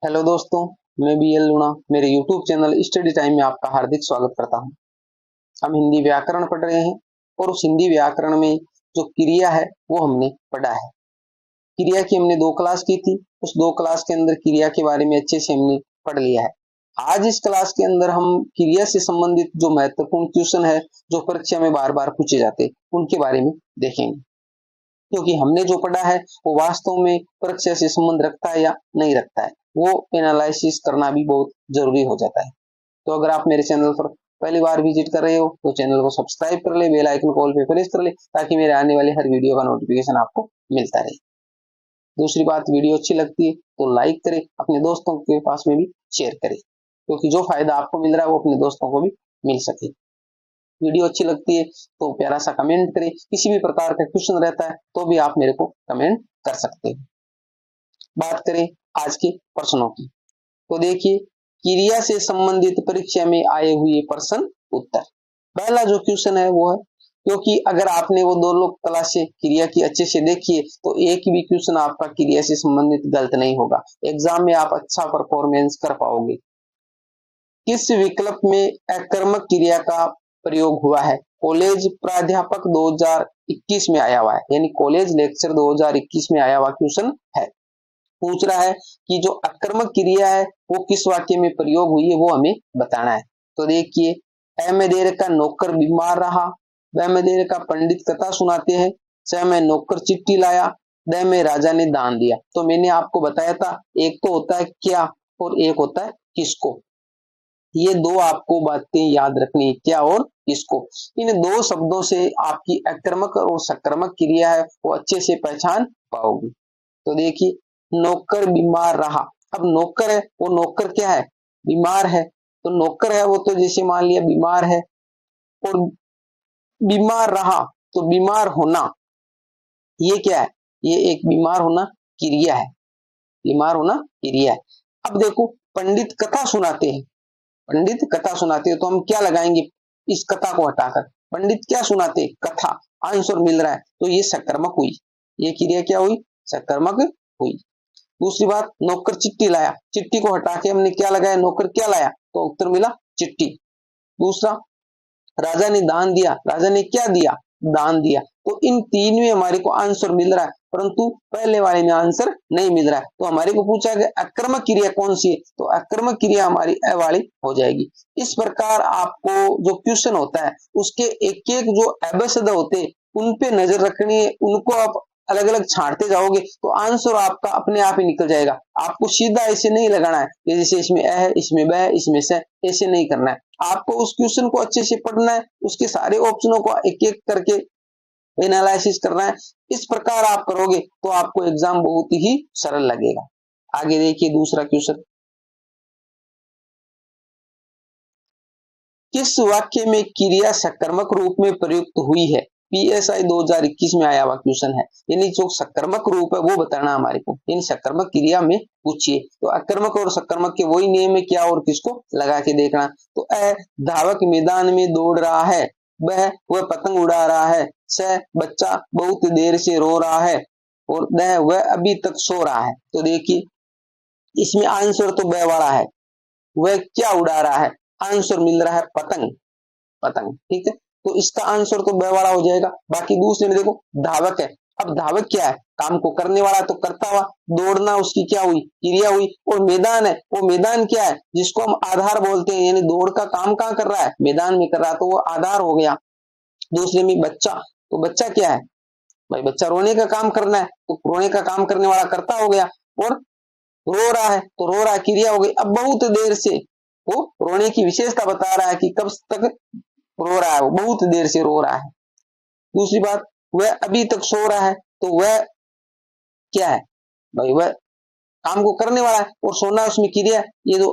Hello दोस्तों, मैं BL लूणा मेरे यूट्यूब चैनल स्टडी टाइम में आपका हार्दिक स्वागत करता हूं। हम हिंदी व्याकरण पढ़ रहे हैं और उस हिंदी व्याकरण में जो क्रिया है वो हमने पढ़ा है। क्रिया की हमने 2 क्लास की थी। उस 2 क्लास के अंदर क्रिया के बारे में अच्छे से हमने पढ़ लिया है। आज इस क्लास के अंदर हम क्रिया से संबंधित जो महत्वपूर्ण क्वेश्चन है, जो परीक्षा में बार बार पूछे जाते, उनके बारे में देखेंगे। क्योंकि हमने जो पढ़ा है वो वास्तव में परीक्षा से संबंध रखता है या नहीं रखता है, वो एनालिसिस करना भी बहुत जरूरी हो जाता है। तो अगर आप मेरे चैनल पर पहली बार विजिट कर रहे हो तो चैनल को सब्सक्राइब कर ले, बेल आइकन कॉल पे प्रेस कर ले, ताकि मेरे आने वाले हर वीडियो का नोटिफिकेशन आपको मिलता रहे। दूसरी बात, वीडियो अच्छी लगती है तो लाइक करें, अपने दोस्तों के पास में भी शेयर करें, क्योंकि जो फायदा आपको मिल रहा है वो अपने दोस्तों को भी मिल सके। वीडियो अच्छी लगती है तो प्यारा सा कमेंट करें। किसी भी प्रकार का क्वेश्चन रहता है तो भी आप मेरे को कमेंट कर सकते हैं। बात करें आज के प्रश्नों की, तो देखिए, क्रिया से संबंधित परीक्षा में आए हुए प्रश्न उत्तर। पहला जो क्वेश्चन है वो है, क्योंकि अगर आपने वो 2 लोग क्लासे क्रिया की अच्छे से देखी है तो एक भी क्वेश्चन आपका क्रिया से संबंधित गलत नहीं होगा। एग्जाम में आप अच्छा परफॉर्मेंस कर पाओगे। किस विकल्प में अकर्मक क्रिया का प्रयोग हुआ है? कॉलेज प्राध्यापक 2021 में आया हुआ है, यानी कॉलेज लेक्चर 2021 में आया हुआ क्वेश्चन है। पूछ रहा है कि जो अकर्मक क्रिया है वो किस वाक्य में प्रयोग हुई है, वो हमें बताना है। तो देखिए, ए में देर का नौकर बीमार रहा, ब में देर का पंडित कथा सुनाते हैं, च में नौकर चिट्ठी लाया, द में राजा ने दान दिया। तो मैंने आपको बताया था, एक तो होता है क्या और एक होता है किसको। ये 2 आपको बातें याद रखनी है, क्या और किसको। इन 2 शब्दों से आपकी अकर्मक और सकर्मक क्रिया है वो अच्छे से पहचान पाओगे। तो देखिए, नौकर बीमार रहा। अब नौकर है, वो नौकर क्या है? बीमार है। तो नौकर है वो, तो जैसे मान लिया बीमार है, और बीमार रहा तो बीमार होना, ये क्या है? ये एक बीमार होना क्रिया है। बीमार होना क्रिया है। अब देखो, पंडित कथा सुनाते हैं, पंडित कथा सुनाते हैं तो हम क्या लगाएंगे? इस कथा को हटाकर पंडित क्या सुनाते? कथा। आंसर मिल रहा है तो ये सकर्मक हुई, ये क्रिया क्या हुई? सकर्मक हुई। दूसरी बात, नौकर चिट्ठी लाया, चिट्ठी को हटा के हमने क्या लगाया? नौकर क्या लाया? तो उत्तर मिला चिट्ठी। दूसरा, राजा ने दान दिया, राजा ने क्या दिया? दान दिया। तो इन 3 में हमारे को आंसर मिल रहा है, परंतु पहले वाले में आंसर नहीं मिल रहा है। तो हमारे को पूछा गया अकर्मक क्रिया कौन सी है, तो अकर्मक क्रिया हमारी अ वाली हो जाएगी। इस प्रकार आपको जो क्वेश्चन होता है उसके एक एक जो अभ्यस्त होते हैं उन पे नजर रखनी है, उनको आप अलग अलग छांटते जाओगे तो आंसर आपका अपने आप ही निकल जाएगा। आपको सीधा ऐसे नहीं लगाना है कि जैसे इसमें अ है, इसमें ब है, इसमें स, ऐसे नहीं करना है। आपको उस क्वेश्चन को अच्छे से पढ़ना है, उसके सारे ऑप्शनों को एक एक करके एनालिसिस करना है। इस प्रकार आप करोगे तो आपको एग्जाम बहुत ही सरल लगेगा। आगे देखिए दूसरा क्वेश्चन, किस वाक्य में क्रिया सकर्मक रूप में प्रयुक्त हुई है? पीएसआई 2021 में आया हुआ क्वेश्चन है, यानी जो सकर्मक रूप है वो बताना हमारे को। इन सकर्मक क्रिया में पूछिए तो अकर्मक और सकर्मक के वही नियम है, क्या और किसको लगा के देखना। तो अ, धावक मैदान में दौड़ रहा है, वह पतंग उड़ा रहा है, स बच्चा बहुत देर से रो रहा है, और द वह अभी तक सो रहा है। तो देखिए, इसमें आंसर तो ब वाला है, वह क्या उड़ा रहा है? आंसर मिल रहा है पतंग, पतंग। ठीक है, तो इसका आंसर तो ब वाला हो जाएगा। बाकी दूसरे में देखो, धावक है। अब धावक क्या है? काम को करने वाला, तो करता हुआ। दौड़ना उसकी क्या हुई? क्रिया हुई। और मैदान है, वो मैदान क्या है? जिसको हम आधार बोलते हैं, यानी दौड़ का काम कहाँ कर रहा है? मैदान में कर रहा है, तो वो आधार हो गया। दूसरे में बच्चा, तो बच्चा क्या है भाई? बच्चा रोने का काम करना है, तो रोने का काम करने वाला करता हो गया। और रो रहा है तो रो रहा है, क्रिया हो गई। अब बहुत देर से, वो रोने की विशेषता बता रहा है कि कब तक रो रहा है, वो बहुत देर से रो रहा है। दूसरी बात, वह अभी तक सो रहा है, तो वह क्या है भाई? वह काम को करने वाला है, और सोना उसमें क्रिया है, ये जो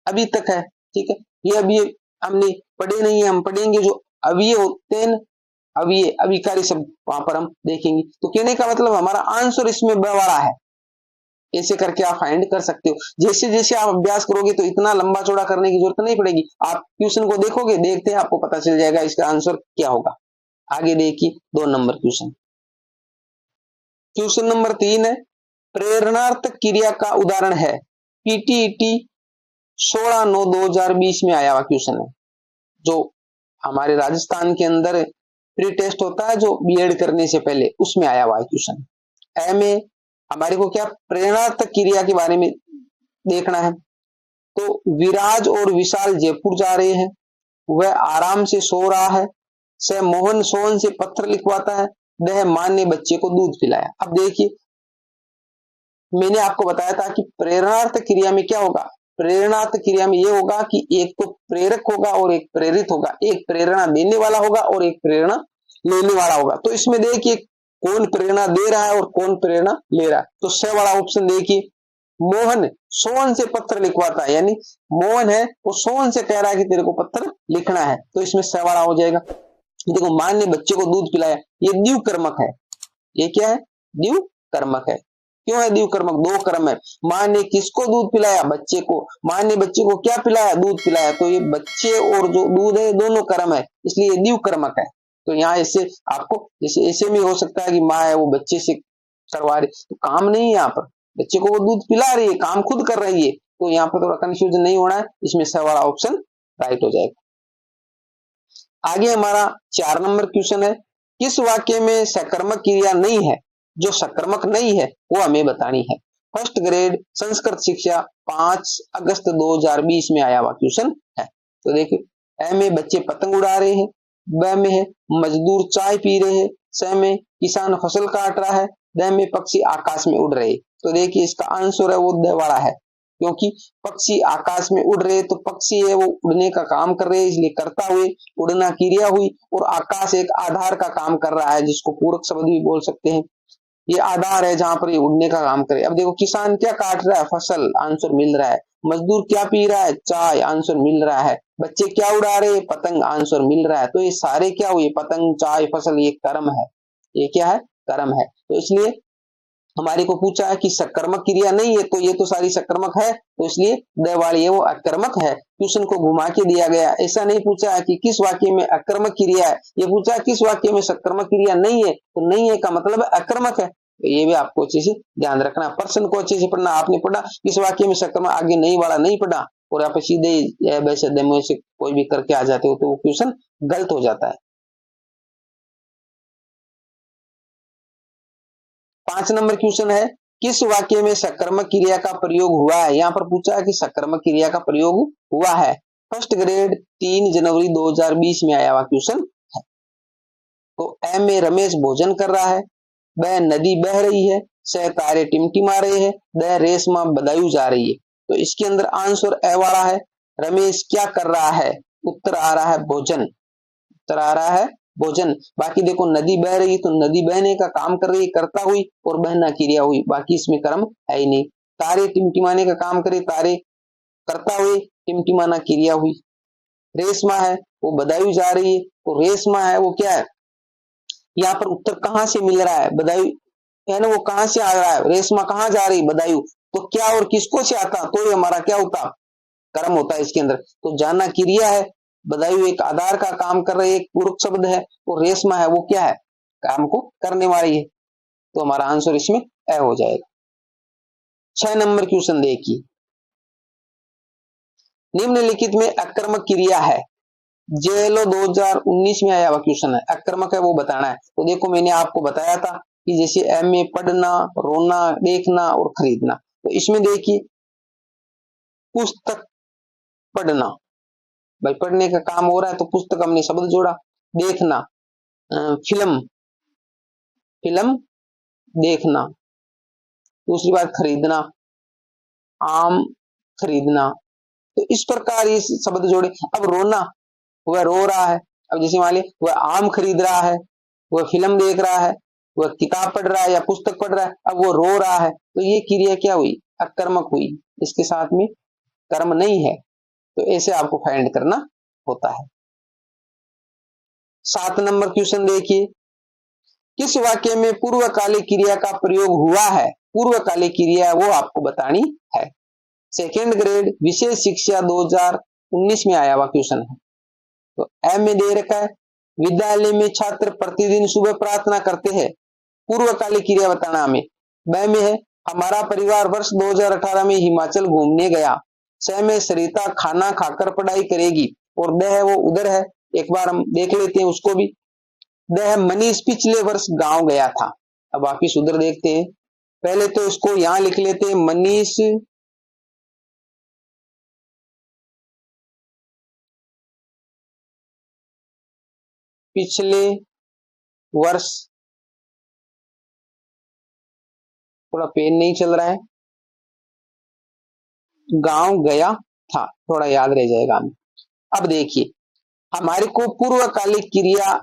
अभी तक है। ठीक है, ये अभी हमने पढ़े नहीं है, हम पढ़ेंगे जो अभी होते हैं, अभी अभिकारी शब्द वहां पर हम देखेंगे। तो कहने का मतलब हमारा आंसर इसमें ब वाला है। ऐसे करके आप फाइंड कर सकते हो। जैसे जैसे आप अभ्यास करोगे तो इतना लंबा चौड़ा करने की जरूरत नहीं पड़ेगी। आप क्वेश्चन को देखोगे, देखते हैं आपको पता चल जाएगा इसका आंसर क्या होगा। आगे देखिए 2 नंबर क्वेश्चन। क्वेश्चन नंबर 3 है, प्रेरणार्थक क्रिया का उदाहरण है। पीटीईटी 16/9/2020 में आया हुआ क्वेश्चन है, जो हमारे राजस्थान के अंदर प्री टेस्ट होता है जो बीएड करने से पहले, उसमें आया हुआ है क्वेश्चन। ए में हमारे को क्या प्रेरणात्मक क्रिया के बारे में देखना है। तो विराज और विशाल जयपुर जा रहे हैं, वह आराम से सो रहा है, से मोहन सोहन से पत्र लिखवाता है, वह मां ने बच्चे को दूध पिलाया। अब देखिए, मैंने आपको बताया था कि प्रेरणार्थ क्रिया में क्या होगा, प्रेरणार्थ क्रिया में यह होगा कि एक तो प्रेरक होगा और एक प्रेरित होगा, एक प्रेरणा देने वाला होगा और एक प्रेरणा लेने वाला होगा। तो इसमें देखिए कौन प्रेरणा दे रहा है और कौन प्रेरणा ले रहा है। तो स वाला ऑप्शन देखिए, मोहन सोहन से पत्र लिखवाता है, यानी मोहन है वो सोहन से कह रहा है कि तेरे को पत्र लिखना है, तो इसमें स वाला हो जाएगा। देखो, मां ने बच्चे को दूध पिलाया, ये द्विव कर्मक है। ये क्या है? द्विव कर्मक है। क्यों है द्विव कर्मक? दो कर्म है। मां ने किसको दूध पिलाया? बच्चे को। मां ने बच्चे को क्या पिलाया? दूध पिलाया। तो ये बच्चे और जो दूध है दोनों कर्म है, इसलिए द्विव कर्मक है। तो यहाँ इससे आपको जैसे ऐसे में हो सकता है कि माँ है वो बच्चे से करवा रही, तो काम नहीं है यहाँ पर, बच्चे को वो दूध पिला रही है, काम खुद कर रही है। तो यहाँ पर थोड़ा कंफ्यूजन नहीं होना है, इसमें स वाला ऑप्शन राइट हो जाएगा। आगे हमारा 4 नंबर क्वेश्चन है, किस वाक्य में सकर्मक क्रिया नहीं है? जो सकर्मक नहीं है वो हमें बतानी है। फर्स्ट ग्रेड संस्कृत शिक्षा 5 अगस्त 2020 में आया हुआ क्वेश्चन है। तो देखिए, ए में बच्चे पतंग उड़ा रहे हैं, ब में है मजदूर चाय पी रहे हैं, स में किसान फसल काट रहा है, द में पक्षी आकाश में उड़ रहे। तो देखिए इसका आंसर है वो द वाला है, क्योंकि पक्षी आकाश में उड़ रहे, तो पक्षी है वो उड़ने का काम कर रहे हैं, इसलिए करता हुए उड़ना क्रिया हुई, और आकाश एक आधार का काम कर रहा है, जिसको पूरक शब्द भी बोल सकते हैं। ये आधार है जहां पर ये उड़ने का काम करे। अब देखो, किसान क्या काट रहा है? फसल, आंसर मिल रहा है। मजदूर क्या पी रहा है? चाय, आंसर मिल रहा है। बच्चे क्या उड़ा रहे हैं? पतंग, आंसर मिल रहा है। तो ये सारे क्या हुए? पतंग, चाय, फसल, ये कर्म है। ये क्या है? कर्म है। तो इसलिए हमारे को पूछा है कि सकर्मक क्रिया नहीं है, तो ये तो सारी सकर्मक है, तो इसलिए द वाली है वो अकर्मक है। क्वेश्चन को घुमा के दिया गया, ऐसा नहीं पूछा है कि किस वाक्य में अकर्मक क्रिया है, ये पूछा है किस वाक्य में सकर्मक क्रिया नहीं है। तो नहीं है का मतलब है अकर्मक है। तो ये भी आपको अच्छे से ध्यान रखना, प्रश्न को अच्छे से पढ़ना। आपने पढ़ा किस वाक्य में सकर्मक, आगे नहीं वाला नहीं पढ़ा और आप सीधे वैसे दमो से कोई भी करके आ जाते हो, तो वो क्वेश्चन गलत हो जाता है। 5 नंबर क्वेश्चन है, किस वाक्य में सकर्मक क्रिया का प्रयोग हुआ है? यहाँ पर पूछा है कि सकर्मक क्रिया का प्रयोग हुआ है। फर्स्ट ग्रेड 3 जनवरी 2020 में आया हुआ क्वेश्चन है। तो ए में रमेश भोजन कर रहा है, ब नदी बह रही है, स तारे टिमटिमा रहे हैं, द रेशमा बदायूं जा रही है। तो इसके अंदर आंसर ए वाला है। रमेश क्या कर रहा है? उत्तर आ रहा है भोजन। उत्तर आ रहा है भोजन। बाकी देखो, नदी बह रही है तो नदी बहने का काम कर रही है, कर्ता हुई, और बहना क्रिया हुई, बाकी इसमें कर्म है ही नहीं। तारे टिमटिमाने का काम करे, तारे कर्ता हुए, टिमटिमाना क्रिया हुई। रेशमा है वो बदायूं जा रही है, तो रेशमा है वो क्या है? यहाँ पर उत्तर कहां से मिल रहा है? बदायूं है ना, वो कहां से आ रहा है? रेशमा कहां जा रही? बदायूं। तो क्या और किसको से आता? तो ये हमारा क्या होता? कर्म होता है इसके अंदर। तो जाना क्रिया है, बदायूं एक आधार का काम कर रही है, एक पूरक शब्द है, और रेशमा है वो क्या है? काम को करने वाली है। तो हमारा आंसर इसमें ए हो जाएगा। 6 नंबर क्वेश्चन देखिए, निम्नलिखित में अकर्मक क्रिया है। जेएलओ 2019 में आया हुआ क्वेश्चन है, अकर्मक है वो बताना है। तो देखो, मैंने आपको बताया था कि जैसे एम में पढ़ना, रोना, देखना और खरीदना। तो इसमें देखिए, पुस्तक पढ़ना, भाई पढ़ने का काम हो रहा है, तो पुस्तक हमने शब्द जोड़ा। देखना, फिल्म, फिल्म देखना। दूसरी बात खरीदना, आम खरीदना। तो इस प्रकार ये शब्द जोड़े। अब रोना, वह रो रहा है। अब जैसे मान लीजिए वह आम खरीद रहा है, वह फिल्म देख रहा है, वह किताब पढ़ रहा है या पुस्तक पढ़ रहा है, अब वो रो रहा है, तो ये क्रिया क्या हुई? अकर्मक हुई, इसके साथ में कर्म नहीं है। तो ऐसे आपको फाइंड करना होता है। 7 नंबर क्वेश्चन देखिए, किस वाक्य में पूर्वकालिक क्रिया का प्रयोग हुआ है? पूर्वकालिक क्रिया वो आपको बतानी है। सेकेंड ग्रेड विशेष शिक्षा 2019 में आया हुआ क्वेश्चन है। तो एम में दे रखा है, विद्यालय में छात्र प्रतिदिन सुबह प्रार्थना करते हैं। पूर्वकालिक क्रिया बताना हमें। ब में है, हमारा परिवार वर्ष 2018 में हिमाचल घूमने गया। स में सरिता खाना खाकर पढ़ाई करेगी और द है वो उधर है, एक बार हम देख लेते हैं उसको भी। द है मनीष पिछले वर्ष गांव गया था। अब वापिस उधर देखते हैं, पहले तो इसको यहां लिख लेते हैं, मनीष पिछले वर्ष, थोड़ा पेन नहीं चल रहा है, गांव गया था, थोड़ा याद रह जाएगा हमें। अब देखिए हमारे को पूर्वकालिक क्रिया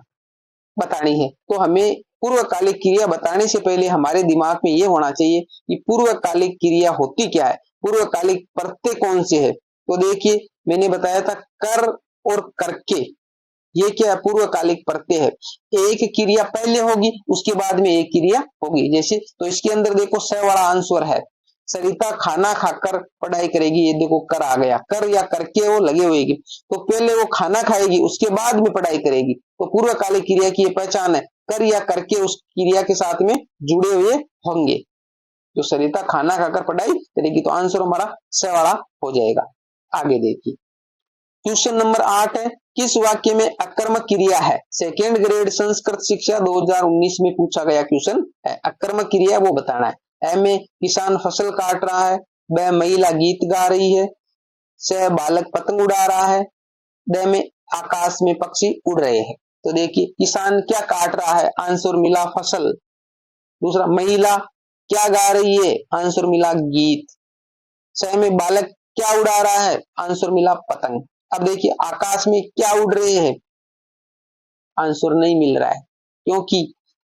बतानी है, तो हमें पूर्वकालिक क्रिया बताने से पहले हमारे दिमाग में यह होना चाहिए कि पूर्वकालिक क्रिया होती क्या है, पूर्वकालिक प्रत्यय कौन से है। तो देखिए मैंने बताया था कर और करके, ये क्या है, पूर्वकालिक प्रत्यय है। एक क्रिया पहले होगी उसके बाद में एक क्रिया होगी, जैसे तो इसके अंदर देखो स वाला आंसर है, सरिता खाना खाकर पढ़ाई करेगी, ये देखो कर आ गया, कर या करके वो लगे हुएगी, तो पहले वो खाना खाएगी उसके बाद में पढ़ाई करेगी, तो पूर्वकालिक क्रिया की ये पहचान है, कर या करके उस क्रिया के साथ में जुड़े हुए होंगे। तो सरिता खाना खाकर पढ़ाई करेगी, तो आंसर हमारा स वाला हो जाएगा। आगे देखिए क्वेश्चन नंबर 8 है, किस वाक्य में अकर्मक क्रिया है। सेकेंड ग्रेड संस्कृत शिक्षा 2019 में पूछा गया क्वेश्चन है, अकर्मक क्रिया वो बताना है। ए में किसान फसल काट रहा है, ब महिला गीत गा रही है, स बालक पतंग उड़ा रहा है, द में आकाश में पक्षी उड़ रहे हैं। तो देखिए किसान क्या काट रहा है, आंसर मिला फसल। दूसरा महिला क्या गा रही है, आंसर मिला गीत। स में बालक क्या उड़ा रहा है, आंसर मिला पतंग। अब देखिए आकाश में क्या उड़ रहे हैं, आंसर नहीं मिल रहा है, क्योंकि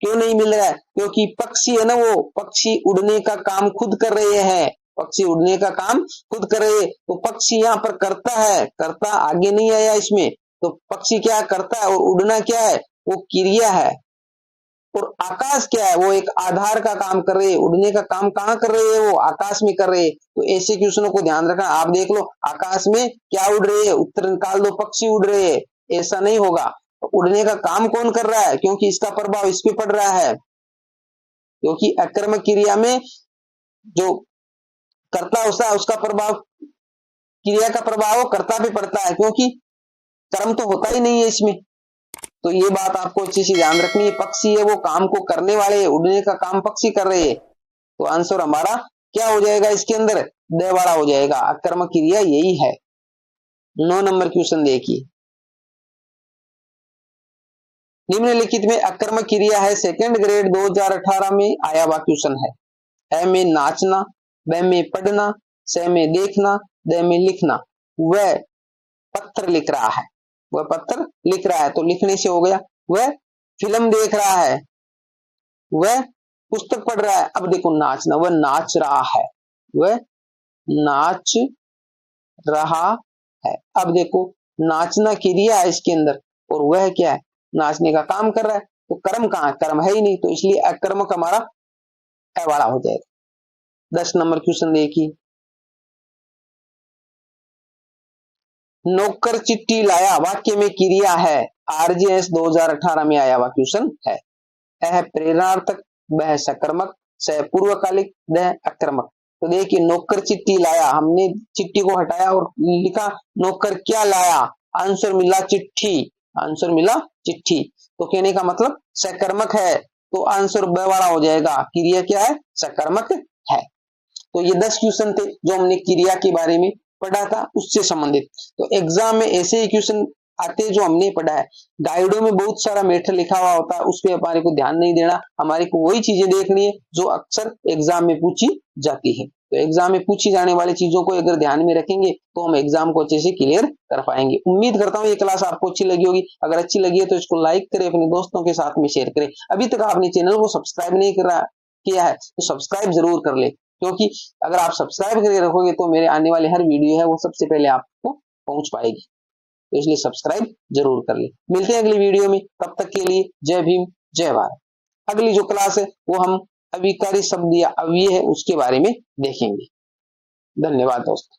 क्यों नहीं मिल रहा है, क्योंकि पक्षी है ना, वो पक्षी उड़ने का काम खुद कर रहे हैं, पक्षी उड़ने का काम खुद कर रहे हैं, तो पक्षी यहाँ पर करता है, करता आगे नहीं आया इसमें, तो पक्षी क्या करता है और उड़ना क्या है, वो क्रिया है। और आकाश क्या है, वो एक आधार का काम कर रहे हैं, उड़ने का काम कहाँ कर रहे हैं, वो आकाश में कर रहे हैं। तो ऐसे क्वेश्चनों को ध्यान रखना, आप देख लो आकाश में क्या उड़ रहे हैं, उत्तर निकाल दो पक्षी उड़ रहे हैं, ऐसा नहीं होगा। तो उड़ने का काम कौन कर रहा है, क्योंकि इसका प्रभाव इस पे पड़ रहा है, क्योंकि अकर्मक क्रिया में जो कर्ता होता है उसका प्रभाव, क्रिया का प्रभाव कर्ता पे पड़ता है, क्योंकि कर्म तो होता ही नहीं है इसमें। तो ये बात आपको अच्छे से ध्यान रखनी है, पक्षी है वो काम को करने वाले है, उड़ने का काम पक्षी कर रहे हैं, तो आंसर हमारा क्या हो जाएगा, इसके अंदर द वाला हो जाएगा, अकर्मक क्रिया यही है। 9 नंबर क्वेश्चन देखिए, निम्नलिखित में अकर्मक क्रिया है, सेकेंड ग्रेड 2018 में आया हुआ क्वेश्चन है। ए में नाचना, ब में पढ़ना, स में देखना, द में लिखना। वह पत्र लिख रहा है, वह पत्र लिख रहा है, तो लिखने से हो गया। वह फिल्म देख रहा है, वह पुस्तक पढ़ रहा है। अब देखो नाचना, वह नाच रहा है, वह नाच रहा है। अब देखो नाचना क्रिया है इसके अंदर, और वह क्या है, नाचने का काम कर रहा है, तो कर्म कहाँ, कर्म है ही नहीं, तो इसलिए अकर्मक हमारा ए वाला हो जाएगा। 10 नंबर क्वेश्चन देखिए, नौकर चिट्ठी लाया वाक्य में क्रिया है, आरजीएस 2018 में आया हुआ क्वेश्चन है। अ प्रेरणार्थक, ब सकर्मक, स पूर्वकालिक, द अकर्मक। तो देखिए नौकर चिट्ठी लाया, हमने चिट्ठी को हटाया और लिखा नौकर क्या लाया, आंसर मिला चिट्ठी, आंसर मिला चिट्ठी, तो कहने का मतलब सकर्मक है, तो आंसर ब वाला हो जाएगा, क्रिया क्या है, सकर्मक है। तो ये 10 क्वेश्चन थे जो हमने क्रिया के बारे में पढ़ा था उससे संबंधित। तो एग्जाम में ऐसे ही क्वेश्चन आते जो हमने पढ़ा है, गाइडों में बहुत सारा मैटर लिखा हुआ होता है, उस पर हमारे को ध्यान नहीं देना, हमारे को वही चीजें देखनी है जो अक्सर एग्जाम में पूछी जाती है। तो एग्जाम में पूछी जाने वाली चीजों को अगर ध्यान में रखेंगे तो हम एग्जाम को अच्छे से क्लियर कर पाएंगे। उम्मीद करता हूँ ये क्लास आपको अच्छी लगी होगी, अगर अच्छी लगी है तो इसको लाइक करें, अपने दोस्तों के साथ में शेयर करें। अभी तक आपने चैनल को सब्सक्राइब नहीं किया है तो सब्सक्राइब जरूर कर ले, क्योंकि अगर आप सब्सक्राइब करके रखोगे तो मेरे आने वाले हर वीडियो है वो सबसे पहले आपको पहुंच पाएगी, तो इसलिए सब्सक्राइब जरूर कर ले। मिलते हैं अगली वीडियो में, तब तक के लिए जय भीम जय भारत। अगली जो क्लास है वो हम अविकारी शब्द या अव्यय है उसके बारे में देखेंगे। धन्यवाद दोस्तों।